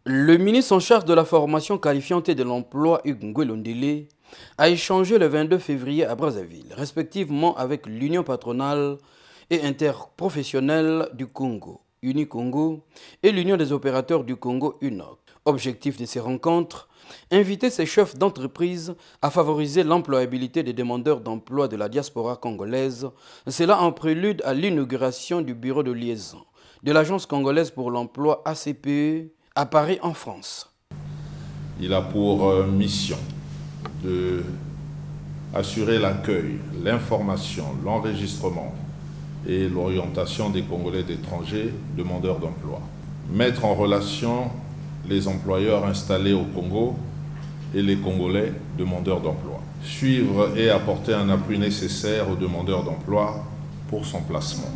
Le ministre en charge de la formation qualifiante et de l'emploi, Hugues Ngwelondele, a échangé le 22 février à Brazzaville, respectivement avec l'Union patronale et interprofessionnelle du Congo, Unicongo, et l'Union des opérateurs du Congo, UNOC. Objectif de ces rencontres, inviter ces chefs d'entreprise à favoriser l'employabilité des demandeurs d'emploi de la diaspora congolaise, cela en prélude à l'inauguration du bureau de liaison de l'Agence congolaise pour l'emploi ACPE à Paris en France. Il a pour mission de assurer l'accueil, l'information, l'enregistrement et l'orientation des Congolais d'étrangers demandeurs d'emploi. Mettre en relation les employeurs installés au Congo et les Congolais demandeurs d'emploi. Suivre et apporter un appui nécessaire aux demandeurs d'emploi pour son placement.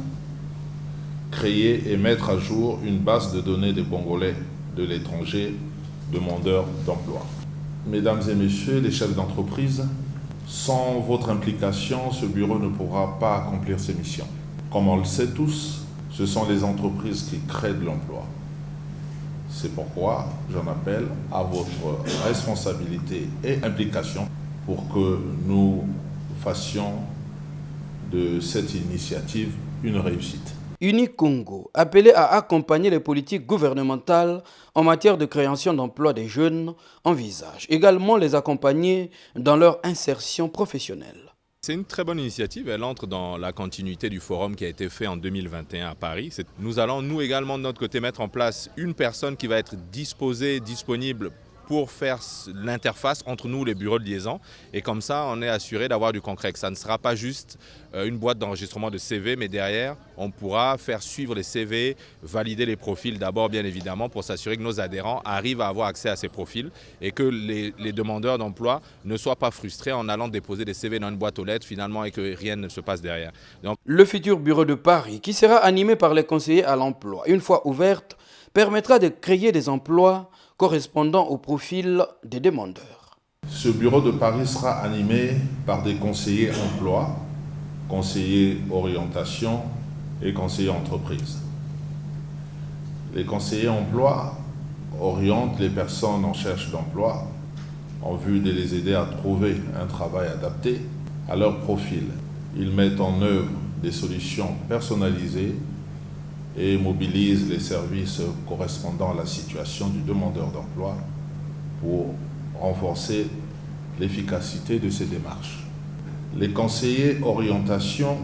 Créer et mettre à jour une base de données des Congolais de l'étranger demandeurs d'emploi. Mesdames et messieurs les chefs d'entreprise, sans votre implication, ce bureau ne pourra pas accomplir ses missions. Comme on le sait tous, ce sont les entreprises qui créent de l'emploi. C'est pourquoi j'en appelle à votre responsabilité et implication pour que nous fassions de cette initiative une réussite. Unicongo, appelé à accompagner les politiques gouvernementales en matière de création d'emplois des jeunes, envisage également les accompagner dans leur insertion professionnelle. C'est une très bonne initiative, elle entre dans la continuité du forum qui a été fait en 2021 à Paris. Nous allons, nous également de notre côté, mettre en place une personne qui va être disposée, disponible pour faire l'interface entre nous, les bureaux de liaison. Et comme ça, on est assuré d'avoir du concret. Ça ne sera pas juste une boîte d'enregistrement de CV, mais derrière, on pourra faire suivre les CV, valider les profils d'abord, bien évidemment, pour s'assurer que nos adhérents arrivent à avoir accès à ces profils et que les demandeurs d'emploi ne soient pas frustrés en allant déposer des CV dans une boîte aux lettres, finalement, et que rien ne se passe derrière. Donc, le futur bureau de Paris, qui sera animé par les conseillers à l'emploi, une fois ouverte, permettra de créer des emplois correspondant au profil des demandeurs. Ce bureau de Paris sera animé par des conseillers emploi, conseillers orientation et conseillers entreprise. Les conseillers emploi orientent les personnes en recherche d'emploi en vue de les aider à trouver un travail adapté à leur profil. Ils mettent en œuvre des solutions personnalisées et mobilise les services correspondant à la situation du demandeur d'emploi pour renforcer l'efficacité de ces démarches. Les conseillers orientation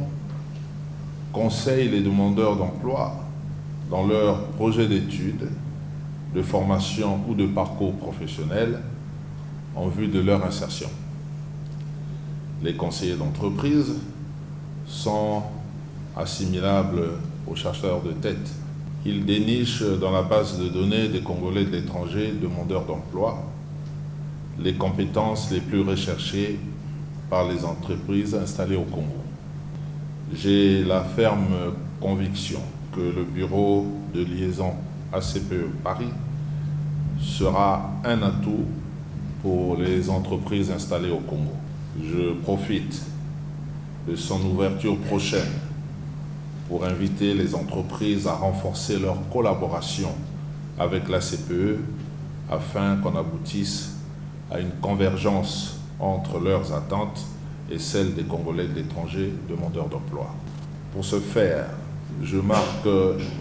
conseillent les demandeurs d'emploi dans leurs projets d'études, de formation ou de parcours professionnel en vue de leur insertion. Les conseillers d'entreprise sont assimilables aux chercheurs de tête. Ils dénichent dans la base de données des Congolais de l'étranger demandeurs d'emploi les compétences les plus recherchées par les entreprises installées au Congo. J'ai la ferme conviction que le bureau de liaison ACPE Paris sera un atout pour les entreprises installées au Congo. Je profite de son ouverture prochaine pour inviter les entreprises à renforcer leur collaboration avec la CPE afin qu'on aboutisse à une convergence entre leurs attentes et celles des Congolais de l'étranger demandeurs d'emploi. Pour ce faire, je marque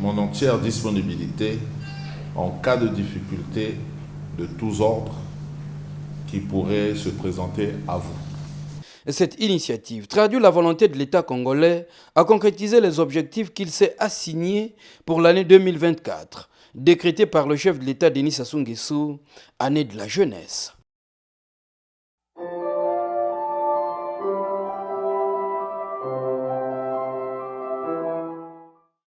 mon entière disponibilité en cas de difficulté de tous ordres qui pourraient se présenter à vous. Cette initiative traduit la volonté de l'État congolais à concrétiser les objectifs qu'il s'est assignés pour l'année 2024, décrétée par le chef de l'État Denis Sassou Nguesso, année de la jeunesse.